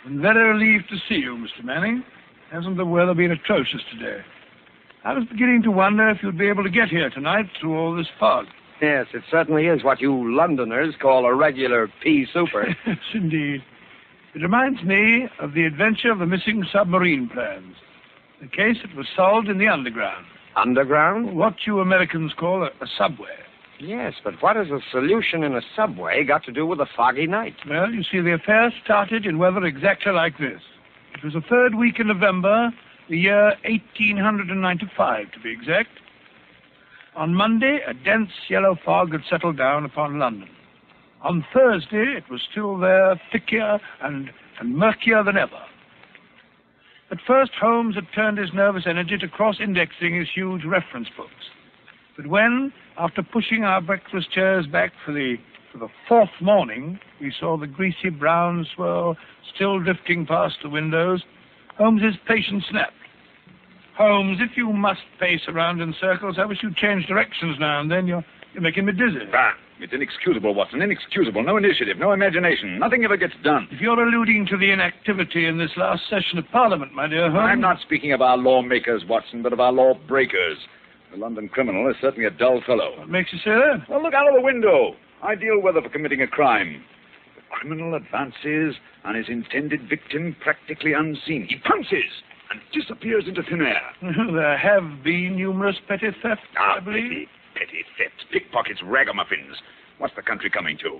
I'm very relieved to see you, Mr. Manning. Hasn't the weather been atrocious today? I was beginning to wonder if you'd be able to get here tonight through all this fog. Yes, it certainly is what you Londoners call a regular pea super. Yes, indeed. It reminds me of the adventure of the missing submarine plans. The case that was solved in the underground. Underground? What you Americans call a subway. Yes, but what has a solution in a subway got to do with a foggy night? Well, you see, the affair started in weather exactly like this. It was the third week in November, the year 1895, to be exact. On Monday, a dense yellow fog had settled down upon London. On Thursday, it was still there, thicker and murkier than ever. At first, Holmes had turned his nervous energy to cross-indexing his huge reference books. But when, after pushing our breakfast chairs back for the fourth morning, we saw the greasy brown swirl still drifting past the windows, Holmes's patience snapped. Holmes, if you must pace around in circles, I wish you'd change directions now and then. You're making me dizzy. Bah, it's inexcusable, Watson, inexcusable. No initiative, no imagination. Nothing ever gets done. If you're alluding to the inactivity in this last session of Parliament, my dear Holmes... I'm not speaking of our lawmakers, Watson, but of our lawbreakers. The London criminal is certainly a dull fellow. What makes you say that? Well, look out of the window. Ideal weather for committing a crime. The criminal advances on his intended victim practically unseen. He pounces and disappears into thin air. There have been numerous petty thefts, I believe. Petty thefts, pickpockets, ragamuffins. What's the country coming to?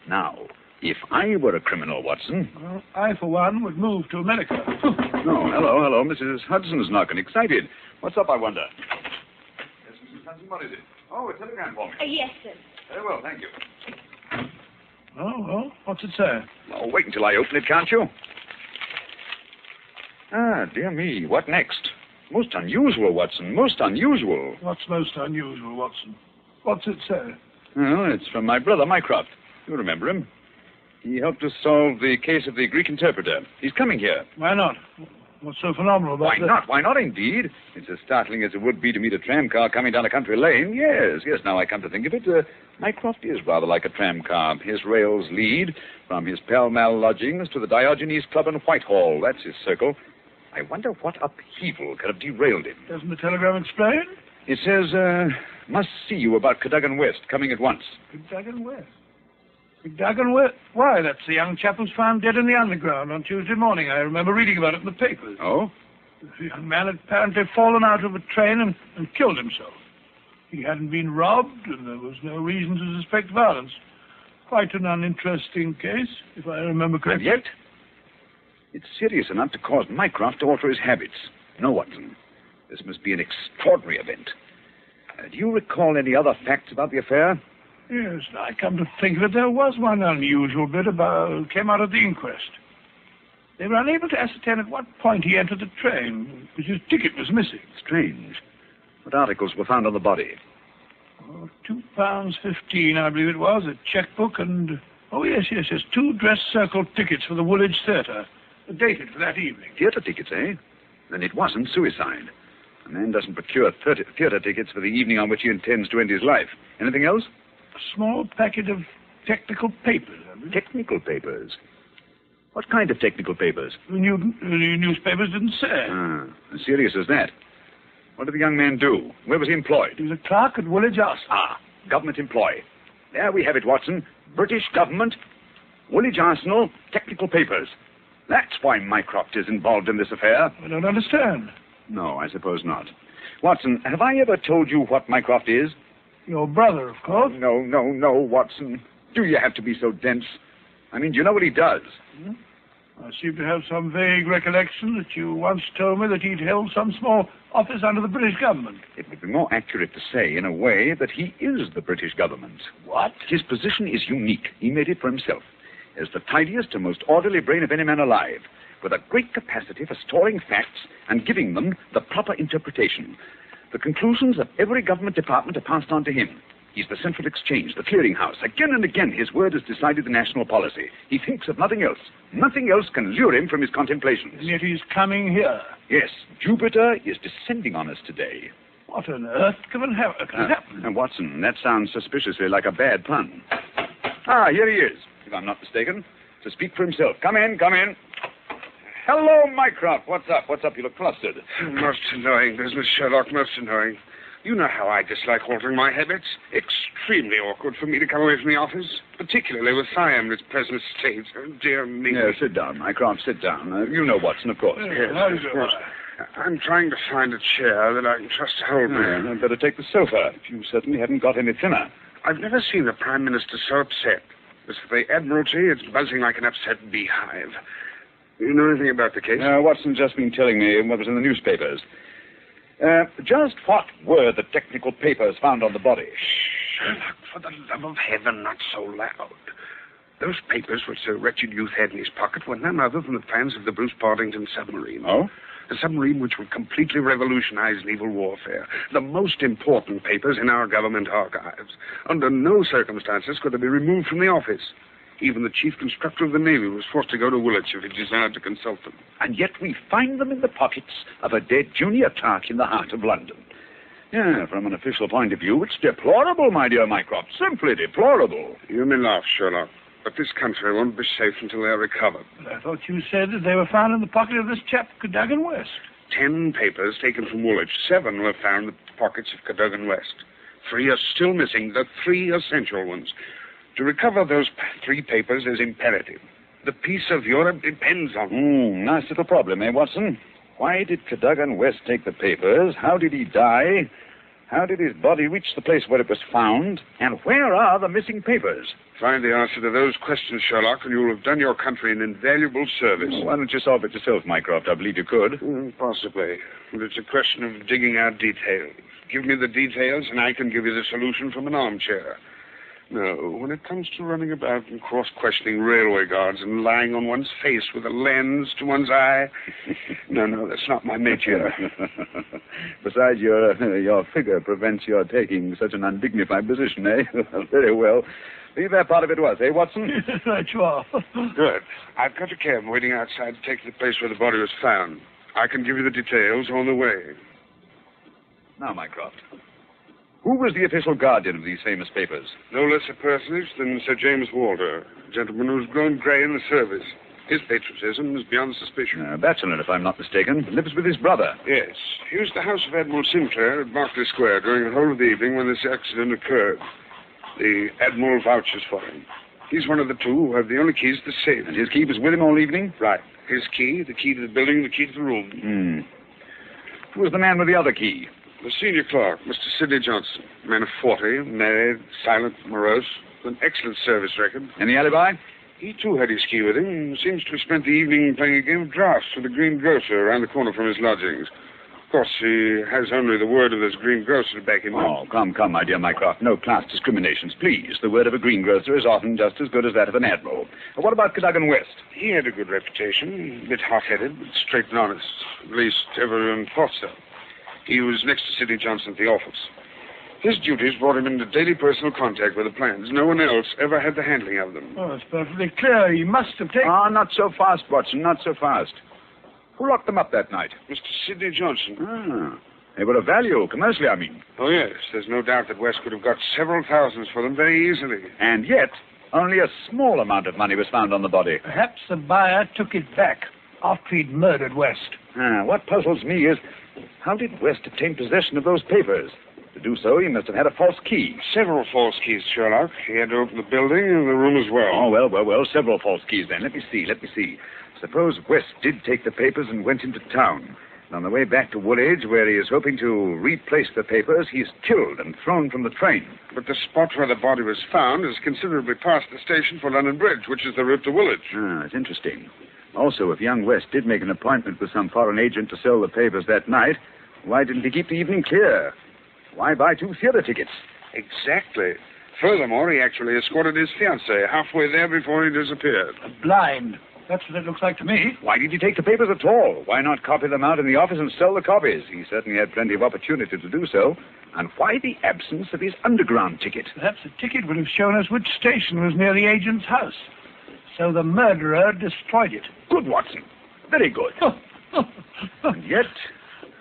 Now, if I were a criminal, Watson... Well, I, for one, would move to America. Oh, hello. Mrs. Hudson's knocking. Excited. What's up, I wonder? Yes, Mrs. Hudson, what is it? Oh, a telegram for me. Yes, sir. Very well, thank you. Oh, well, what's it say? Oh, wait until I open it, can't you? Ah, dear me, what next? Most unusual, Watson, most unusual. What's most unusual, Watson? What's it say? Well, it's from my brother, Mycroft. You remember him. He helped us solve the case of the Greek interpreter. He's coming here. Why not? What's so phenomenal about Why that? not? Why not, indeed? It's as startling as it would be to meet a tram car coming down a country lane. Yes, now I come to think of it. Mycroft is rather like a tram car. His rails lead from his Pall Mall lodgings to the Diogenes Club in Whitehall. That's his circle. I wonder what upheaval could have derailed him. Doesn't the telegram explain? It says, must see you about Cadogan West, coming at once. Cadogan West? Cadogan West? Why, that's the young chap who's found dead in the underground on Tuesday morning. I remember reading about it in the papers. Oh? The young man had apparently fallen out of a train and killed himself. He hadn't been robbed, and there was no reason to suspect violence. Quite an uninteresting case, if I remember correctly. And yet, it's serious enough to cause Mycroft to alter his habits. No, Watson. This must be an extraordinary event. Do you recall any other facts about the affair? Yes, I come to think of it, there was one unusual bit came out of the inquest. They were unable to ascertain at what point he entered the train, because his ticket was missing. Strange. What articles were found on the body? Oh, £2.15, I believe it was, a checkbook and... Oh, yes, 2 dress circle tickets for the Woolwich Theatre, dated for that evening. Theatre tickets, eh? Then it wasn't suicide. A man doesn't procure theatre tickets for the evening on which he intends to end his life. Anything else? A small packet of technical papers, I believe. Technical papers? What kind of technical papers? The newspapers didn't say. As serious as that. What did the young man do? Where was he employed? He was a clerk at Woolwich Arsenal. Government employee. There we have it, Watson. British government, Woolwich Arsenal, technical papers. That's why Mycroft is involved in this affair. I don't understand. No, I suppose not. Watson, have I ever told you what Mycroft is? Your brother, of course. No, Watson. Do you have to be so dense? I mean, do you know what he does? I seem to have some vague recollection that you once told me that he'd held some small office under the British government. It would be more accurate to say, in a way, that he is the British government. What? His position is unique. He made it for himself. As the tidiest and most orderly brain of any man alive, with a great capacity for storing facts and giving them the proper interpretation. The conclusions of every government department are passed on to him. He's the central exchange, the clearinghouse. Again and again, his word has decided the national policy. He thinks of nothing else. Nothing else can lure him from his contemplations. And yet he's coming here. Yes, Jupiter is descending on us today. What on earth can happen? And Watson, that sounds suspiciously like a bad pun. Here he is, if I'm not mistaken. To speak for himself. Come in. Hello, Mycroft. What's up? What's up? You look flustered. Most annoying business, Sherlock, most annoying. You know how I dislike altering my habits. Extremely awkward for me to come away from the office, particularly with Siam in its present state. Oh, dear me. Yeah, sit down, Mycroft, sit down. You know Watson, of course. Yes, of course. I'm trying to find a chair that I can trust to hold me. Yeah, I'd better take the sofa. You certainly haven't got any thinner. I've never seen the Prime Minister so upset. As for the Admiralty, it's buzzing like an upset beehive. You know anything about the case? Watson's just been telling me what was in the newspapers. Just what were the technical papers found on the body? Sherlock, for the love of heaven, not so loud. Those papers which the wretched youth had in his pocket were none other than the plans of the Bruce-Partington submarine. Oh? The submarine which would completely revolutionize naval warfare. The most important papers in our government archives. Under no circumstances could they be removed from the office. Even the chief constructor of the Navy was forced to go to Woolwich if he desired to consult them. And yet we find them in the pockets of a dead junior clerk in the heart of London. Yeah, from an official point of view, it's deplorable, my dear Mycroft. Simply deplorable. You may laugh, Sherlock, but this country won't be safe until they're recovered. But I thought you said that they were found in the pocket of this chap, Cadogan West. 10 papers taken from Woolwich. 7 were found in the pockets of Cadogan West. 3 are still missing, the 3 essential ones. To recover those 3 papers is imperative. The peace of Europe depends on it. Nice little problem, eh, Watson? Why did Cadogan West take the papers? How did he die? How did his body reach the place where it was found? And where are the missing papers? Find the answer to those questions, Sherlock, and you'll have done your country an invaluable service. Why don't you solve it yourself, Mycroft? I believe you could. Possibly. But it's a question of digging out details. Give me the details, and I can give you the solution from an armchair. No, when it comes to running about and cross-questioning railway guards and lying on one's face with a lens to one's eye, no, that's not my métier. Besides, your figure prevents your taking such an undignified position, eh? Very well. Leave that part of it to us, eh, Watson? Right, you are. Good. I've got a cab waiting outside to take the place where the body was found. I can give you the details on the way. Now, Mycroft, who was the official guardian of these famous papers? No less a personage than Sir James Walter, a gentleman who's grown grey in the service. His patriotism is beyond suspicion. A bachelor, if I'm not mistaken. Lives with his brother. Yes. He was at the house of Admiral Sinclair at Berkeley Square during the whole of the evening when this accident occurred. The Admiral vouches for him. He's one of the 2 who have the only keys to the safe. And his key was with him all evening? Right. His key, the key to the building, the key to the room. Who was the man with the other key? The senior clerk, Mr. Sidney Johnson. A man of 40, married, silent, morose, with an excellent service record. Any alibi? He, too, had his key with him and seems to have spent the evening playing a game of draughts with the green grocer around the corner from his lodgings. Of course, he has only the word of this green grocer to back him up. Oh, come, my dear Mycroft. No class discriminations, please. The word of a greengrocer is often just as good as that of an admiral. What about Cadogan West? He had a good reputation, a bit hot-headed, but straight and honest. At least, everyone thought so. He was next to Sidney Johnson at the office. His duties brought him into daily personal contact with the plans. No one else ever had the handling of them. Oh, it's perfectly clear. He must have taken... Not so fast, Watson, not so fast. Who locked them up that night? Mr. Sidney Johnson. They were of value, commercially, I mean. Oh, yes. There's no doubt that West could have got several thousands for them very easily. And yet, only a small amount of money was found on the body. Perhaps the buyer took it back after he'd murdered West. What puzzles me is, how did West obtain possession of those papers? To do so, he must have had a false key. Several false keys, Sherlock. He had to open the building and the room as well. Oh, well, several false keys then. Let me see. Suppose West did take the papers and went into town. And on the way back to Woolwich, where he is hoping to replace the papers, he's killed and thrown from the train. But the spot where the body was found is considerably past the station for London Bridge, which is the route to Woolwich. That's interesting. Also, if young West did make an appointment with some foreign agent to sell the papers that night, why didn't he keep the evening clear? Why buy 2 theater tickets? Exactly. Furthermore, he actually escorted his fiancée halfway there before he disappeared. Blind. That's what it looks like to me. Why did he take the papers at all? Why not copy them out in the office and sell the copies? He certainly had plenty of opportunity to do so. And why the absence of his underground ticket? Perhaps the ticket would have shown us which station was near the agent's house. So the murderer destroyed it. Good, Watson. Very good. And yet,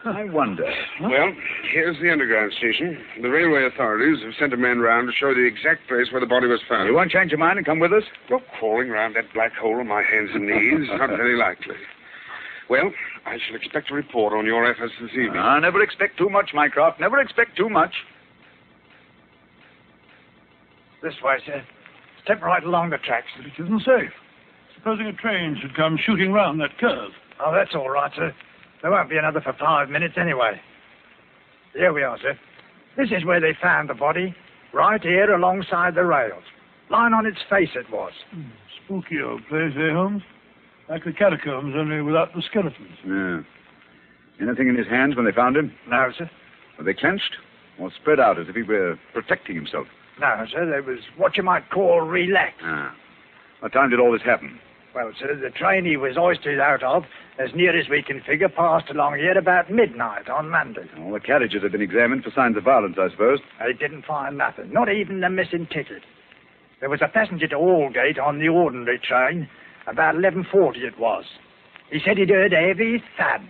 I wonder. Well, here's the underground station. The railway authorities have sent a man round to show the exact place where the body was found. You won't change your mind and come with us? You're crawling around that black hole on my hands and knees. Not very likely. Well, I shall expect a report on your efforts this evening. Never expect too much, Mycroft. Never expect too much. This way, sir. Step right along the tracks. But it isn't safe. Supposing a train should come shooting round that curve. Oh, that's all right, sir. There won't be another for 5 minutes anyway. Here we are, sir. This is where they found the body. Right here alongside the rails. Lying on its face it was. Spooky old place, eh, Holmes? Like the catacombs, only without the skeletons. Yeah. Anything in his hands when they found him? No, sir. Were they clenched or spread out as if he were protecting himself? No, sir. There was what you might call relaxed. What time did all this happen? Well, sir, the train he was hoisted out of, as near as we can figure, passed along here about midnight on Monday. All the carriages have been examined for signs of violence, I suppose. They didn't find nothing, not even the missing ticket. There was a passenger to Aldgate on the ordinary train. About 11:40 it was. He said he'd heard a heavy thud,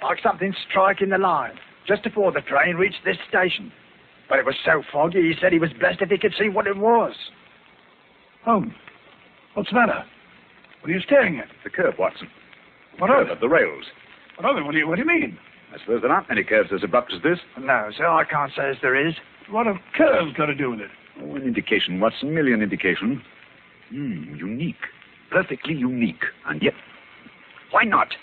like something striking the line, just before the train reached this station. But it was so foggy, he said he was blessed if he could see what it was. Holmes, what's the matter? What are you staring at? The curve, Watson. What of it? The rails. What of it? What do you mean? I suppose there aren't many curves as abrupt as this. No, sir, I can't say as there is. What have curves got to do with it? Oh, an indication, Watson, merely an indication. Unique. Perfectly unique. And yet, why not?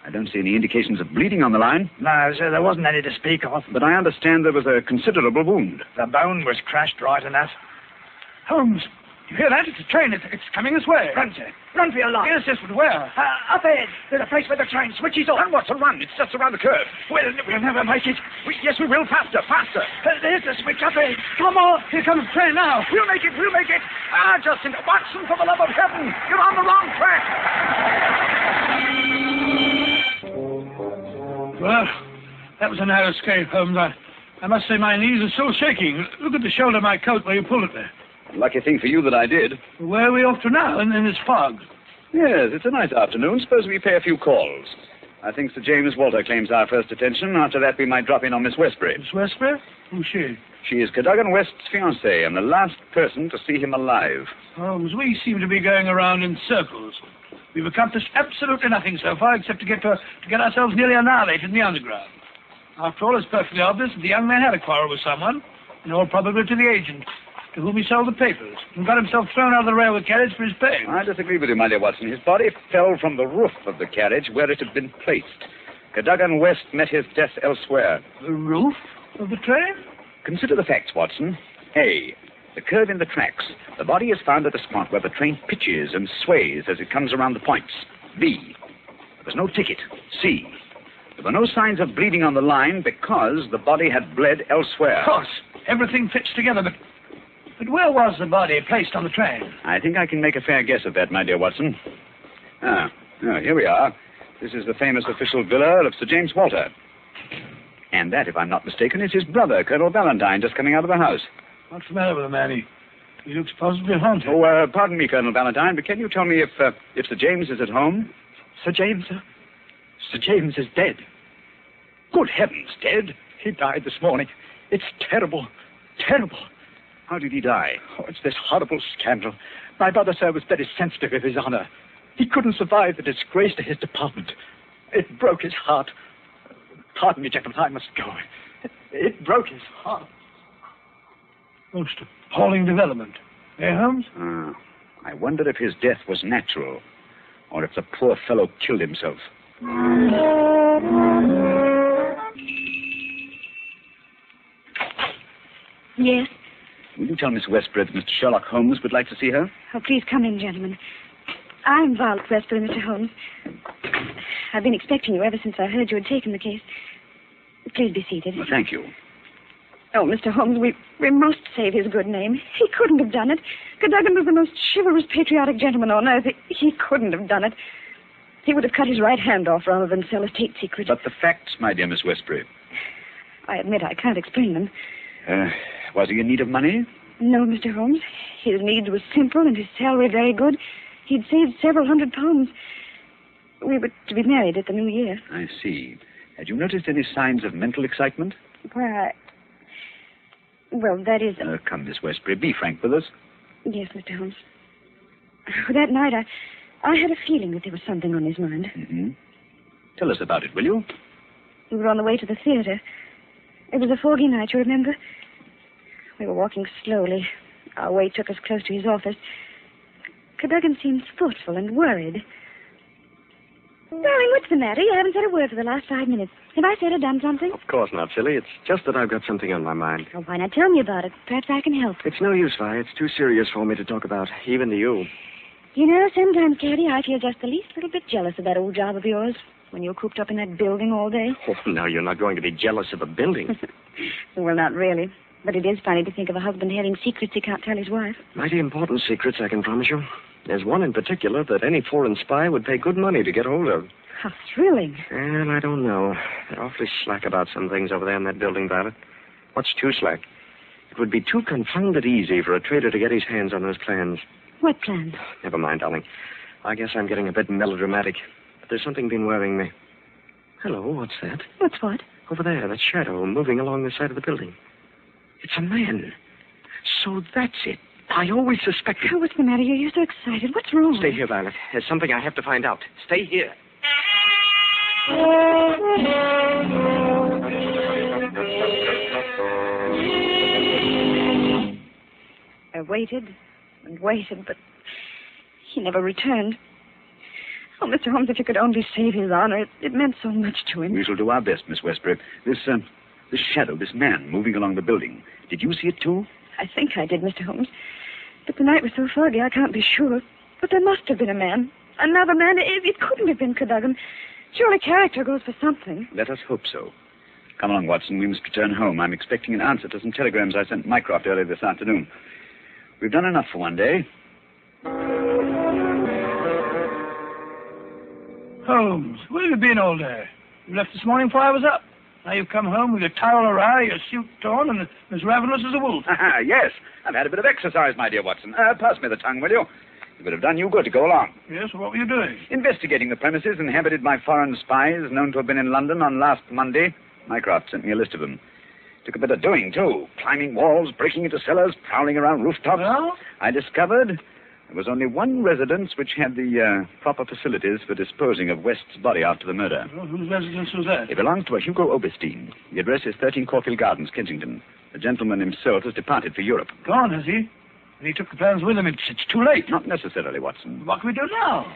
I don't see any indications of bleeding on the line. No, sir, there wasn't any to speak of. But I understand there was a considerable wound. The bone was crushed right enough. Holmes, you hear that? It's a train. It's coming this way. Run, sir. Run for your life. Yes, yes, but where? Up ahead. There's a place where the train switches off. Run, Watson, run. It's just around the curve. We'll never make it. Yes, we will. Faster, faster. There's the switch up ahead. Come on. Here comes the train now. We'll make it. Justin, Watson, for the love of heaven. You're on the wrong track. Well, that was a narrow escape, Holmes. I must say my knees are still shaking. Look at the shoulder of my coat where you pulled it there. Lucky thing for you that I did. Where are we off to now in this fog? Yes, it's a nice afternoon. Suppose we pay a few calls. I think Sir James Walter claims our first attention. After that, we might drop in on Miss Westbury. Miss Westbury? Who's she? She is Cadogan West's fiancée and the last person to see him alive. Holmes, we seem to be going around in circles. We've accomplished absolutely nothing so far except to get ourselves nearly annihilated in the underground. After all, it's perfectly obvious that the young man had a quarrel with someone, in all probability the agent, to whom he sold the papers, and got himself thrown out of the railway carriage for his pain. I disagree with you, my dear Watson. His body fell from the roof of the carriage where it had been placed. Cadogan West met his death elsewhere. The roof of the train? Consider the facts, Watson. A, the curve in the tracks. The body is found at a spot where the train pitches and sways as it comes around the points. B, there's no ticket. C, there were no signs of bleeding on the line because the body had bled elsewhere. Of course. Everything fits together, but where was the body placed on the train? I think I can make a fair guess of that, my dear Watson. Here we are. This is the famous official villa of Sir James Walter. And that, if I'm not mistaken, is his brother, Colonel Valentine, just coming out of the house. What's the matter with the man? He looks positively haunted. Oh, pardon me, Colonel Valentine, but can you tell me if Sir James is at home? Sir James, sir? Sir James is dead. Good heavens, dead? He died this morning. It's terrible. Terrible. How did he die? Oh, it's this horrible scandal. My brother, sir, was very sensitive of his honor. He couldn't survive the disgrace to his department. It broke his heart. Pardon me, gentlemen, I must go. It broke his heart. Most appalling development. Eh, Holmes? I wonder if his death was natural, or if the poor fellow killed himself. Yes? Will you tell Miss Westbury that Mr. Sherlock Holmes would like to see her? Oh, please come in, gentlemen. I'm Violet Westbury, Mr. Holmes. I've been expecting you ever since I heard you had taken the case. Please be seated. Well, thank you. Oh, Mr. Holmes, we must save his good name. He couldn't have done it. Cadogan was the most chivalrous, patriotic gentleman on earth. He couldn't have done it. He would have cut his right hand off rather than sell a state secret. But the facts, my dear Miss Westbury. I admit I can't explain them. Was he in need of money? No, Mr. Holmes. His needs were simple and his salary very good. He'd saved several £100. We were to be married at the new year. I see. Had you noticed any signs of mental excitement? Well, that is... Come, Miss Westbury, be frank with us. Yes, Mr. Holmes. That night, I had a feeling that there was something on his mind. Mm-hmm. Tell us about it, will you? We were on the way to the theater. It was a foggy night, you remember? We were walking slowly. Our way took us close to his office. Cadogan seemed thoughtful and worried. Darling, what's the matter? You haven't said a word for the last 5 minutes. Have I said or done something? Of course not, silly. It's just that I've got something on my mind. Oh, why not tell me about it? Perhaps I can help. It's no use, Vi. It's too serious for me to talk about, even to you. You know, sometimes, Caddy, I feel just the least little bit jealous of that old job of yours when you're cooped up in that building all day. Oh, no, you're not going to be jealous of a building. Well, not really. But it is funny to think of a husband having secrets he can't tell his wife. Mighty important secrets, I can promise you. There's one in particular that any foreign spy would pay good money to get hold of. How thrilling. Well, I don't know. They're awfully slack about some things over there in that building, Violet. What's too slack? It would be too confounded easy for a traitor to get his hands on those plans. What plans? Never mind, darling. I guess I'm getting a bit melodramatic. But there's something been worrying me. Hello, what's that? What's what? Over there, that shadow moving along the side of the building. It's a man. So that's it. I always suspected. Oh, what's the matter? You're so excited. What's wrong? Stay here, Violet. There's something I have to find out. Stay here. I waited and waited, but he never returned. Oh, Mr. Holmes, if you could only save his honor, it meant so much to him. We shall do our best, Miss Westbury. This shadow, this man moving along the building. Did you see it too? I think I did, Mr. Holmes. But the night was so foggy, I can't be sure. But there must have been a man. Another man. It couldn't have been Cadogan. Surely character goes for something. Let us hope so. Come along, Watson. We must return home. I'm expecting an answer to some telegrams I sent Mycroft earlier this afternoon. We've done enough for one day. Holmes, where have you been all day? You left this morning before I was up. Now you've come home with your towel awry, your suit torn, and as ravenous as a wolf. Yes, I've had a bit of exercise, my dear Watson. Pass me the tongue, will you? It would have done you good to go along. Yes, what were you doing? Investigating the premises inhabited by foreign spies known to have been in London on last Monday. Mycroft sent me a list of them. Took a bit of doing, too. Climbing walls, breaking into cellars, prowling around rooftops. Well? I discovered there was only one residence which had the proper facilities for disposing of West's body after the murder. Well, whose residence was that? It belongs to a Hugo Oberstein. The address is 13 Caulfield Gardens, Kensington. The gentleman himself has departed for Europe. Gone, has he? And he took the plans with him. It's too late. Not necessarily, Watson. What can we do now?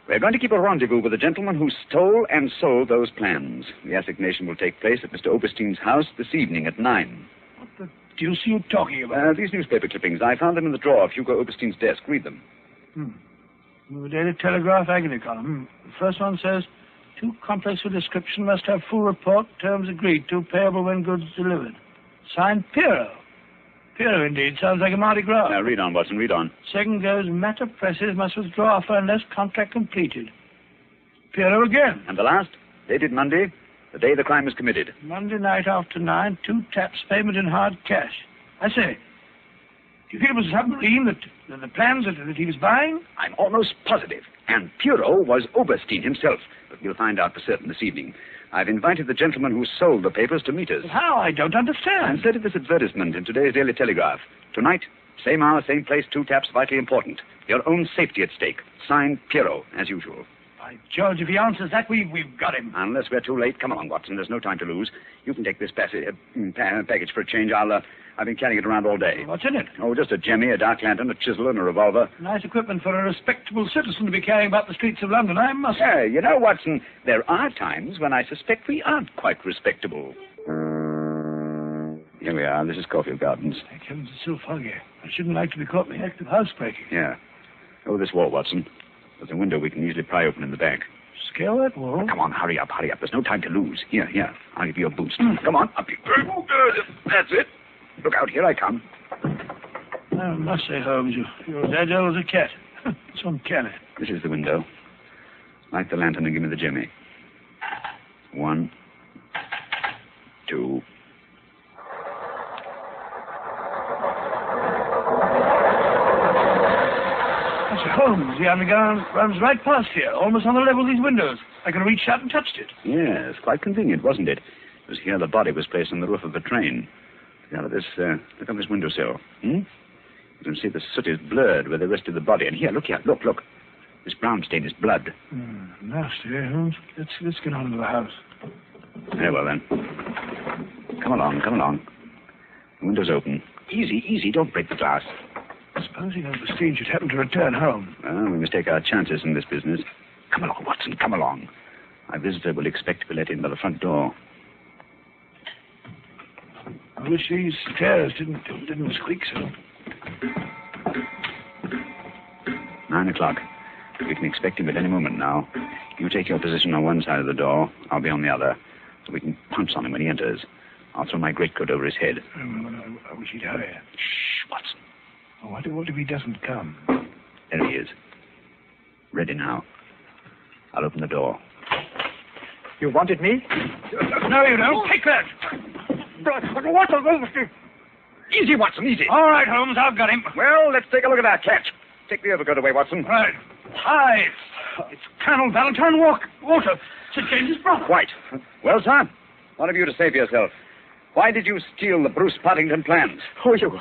We're going to keep a rendezvous with the gentleman who stole and sold those plans. The assignation will take place at Mr. Oberstein's house this evening at 9. What the deuce are you talking about? These newspaper clippings. I found them in the drawer of Hugo Oberstein's desk. Read them. The Daily Telegraph agony column. The first one says, too complex for description, must have full report, terms agreed to, payable when goods delivered. Signed, Piero. Piero, indeed. Sounds like a Mardi Gras. Now, read on, Watson, read on. Second goes, matter presses, must withdraw offer unless contract completed. Piero again. And the last, dated Monday, the day the crime was committed. Monday night after 9, 2 taps, payment in hard cash. I say, do you think it was a submarine that the plans that he was buying? I'm almost positive. And Piero was Oberstein himself. But we'll find out for certain this evening. I've invited the gentleman who sold the papers to meet us. How? I don't understand. Instead of this advertisement in today's Daily Telegraph. Tonight, same hour, same place, 2 taps, vitally important. Your own safety at stake. Signed, Piero, as usual. By George, if he answers that, we've got him. Unless we're too late. Come along, Watson. There's no time to lose. You can take this package for a change. I've been carrying it around all day. What's in it? Oh, just a jemmy, a dark lantern, a chisel, and a revolver. Nice equipment for a respectable citizen to be carrying about the streets of London, I must say. Yeah, you know, Watson, there are times when I suspect we aren't quite respectable. Here we are. This is Caulfield Gardens. Thank heavens, it's so foggy. I shouldn't like to be caught in the act of housebreaking. Yeah. Over this wall, Watson. There's a window we can easily pry open in the back. Scale that wall? Oh, come on, hurry up. There's no time to lose. Here. I'll give you a boost. Come on, up you. That's it. Look out, here I come. I must say, Holmes, you're as agile as a cat. It's uncanny. This is the window. Light the lantern and give me the jemmy. 1, 2. Mr. Holmes, the underground runs right past here, almost on the level of these windows. I could have reached out and touched it. Yes, quite convenient, wasn't it? It was here the body was placed on the roof of a train. Look on this windowsill. You can see the soot is blurred where they rested the body. And here, look. This brown stain is blood. Nasty, eh, Holmes? Let's get on to the house. Very well, then. Come along. The window's open. Easy, don't break the glass. Supposing Overstein should happen to return home. Well, we must take our chances in this business. Come along, Watson, come along. My visitor will expect to be let in by the front door. I wish these stairs didn't squeak so. 9 o'clock. We can expect him at any moment now. You take your position on one side of the door. I'll be on the other. So we can pounce on him when he enters. I'll throw my greatcoat over his head. I wish he'd hurry. Shh, Watson. Oh, what if he doesn't come? There he is. Ready now. I'll open the door. You wanted me? No, you don't. Take that. What on earth? Easy, Watson, easy. All right, Holmes, I've got him. Well, let's take a look at our catch. Take the overcoat away, Watson. Right. Hi. It's Colonel Valentine Walter. St. James's brother. Quite. Well, sir, what have you to say for yourself? Why did you steal the Bruce-Partington plans? Who are you?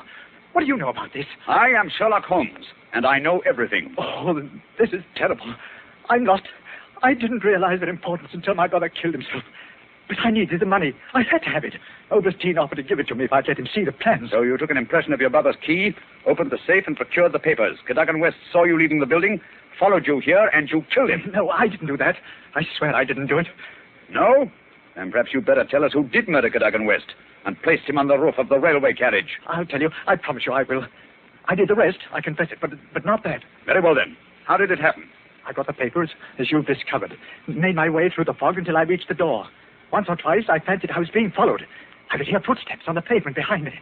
What do you know about this? I am Sherlock Holmes, and I know everything. Oh, this is terrible. I'm lost. I didn't realize their importance until my brother killed himself. But I needed the money. I had to have it. Overstein offered to give it to me if I'd let him see the plans. So you took an impression of your brother's key, opened the safe, and procured the papers. Cadogan West saw you leaving the building, followed you here, and you killed him. No, I didn't do that. I swear I didn't do it. No? Then perhaps you'd better tell us who did murder Cadogan West and placed him on the roof of the railway carriage. I'll tell you. I promise you I will. I did the rest. I confess it, but not that. Very well, then. How did it happen? I got the papers, as you've discovered. Made my way through the fog until I reached the door. Once or twice, I fancied I was being followed. I could hear footsteps on the pavement behind me.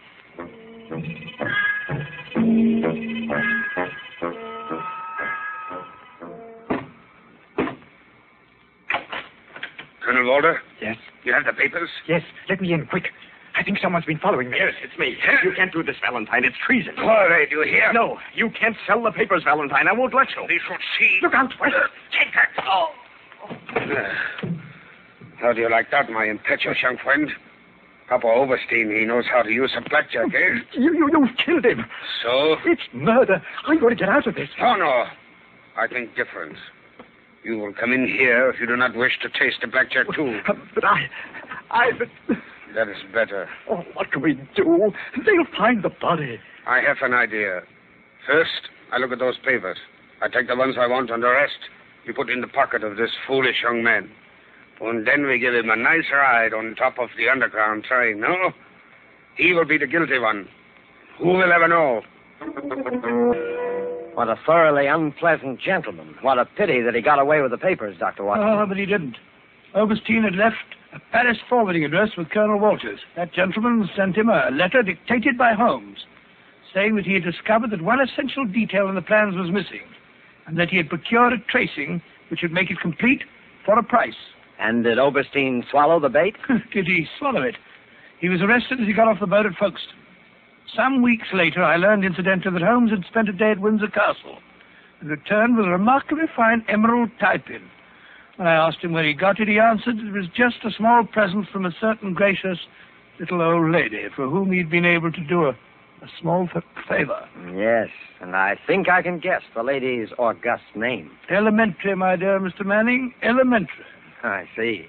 Colonel Walter? Yes? You have the papers? Yes. Let me in, quick. I think someone's been following me. Yes, it's me. You can't do this, Valentine. It's treason. All right, you hear? No, you can't sell the papers, Valentine. I won't let you. They should see. Look out, West. Take that. Oh. How do you like that, my impetuous young friend? Papa Overstein, he knows how to use a blackjack, eh? You killed him. So? It's murder. I'm going to get out of this. Oh, no. I think different. You will come in here if you do not wish to taste the blackjack, too. But That is better. Oh, what can we do? They'll find the body. I have an idea. First, I look at those papers. I take the ones I want, and the rest you put in the pocket of this foolish young man. And then we give him a nice ride on top of the underground train, no? He will be the guilty one. Who will ever know? What a thoroughly unpleasant gentleman. What a pity that he got away with the papers, Dr. Watson. Oh, but he didn't. Overstein had left a Paris forwarding address with Colonel Walters. That gentleman sent him a letter dictated by Holmes, saying that he had discovered that one essential detail in the plans was missing, and that he had procured a tracing which would make it complete for a price. And did Overstein swallow the bait? Did he swallow it? He was arrested as he got off the boat at Folkestone. Some weeks later, I learned, incidentally, that Holmes had spent a day at Windsor Castle and returned with a remarkably fine emerald tie-pin. When I asked him where he got it, he answered it was just a small present from a certain gracious little old lady for whom he'd been able to do a small favor. Yes, and I think I can guess the lady's august name. Elementary, my dear Mr. Manning, elementary. I see.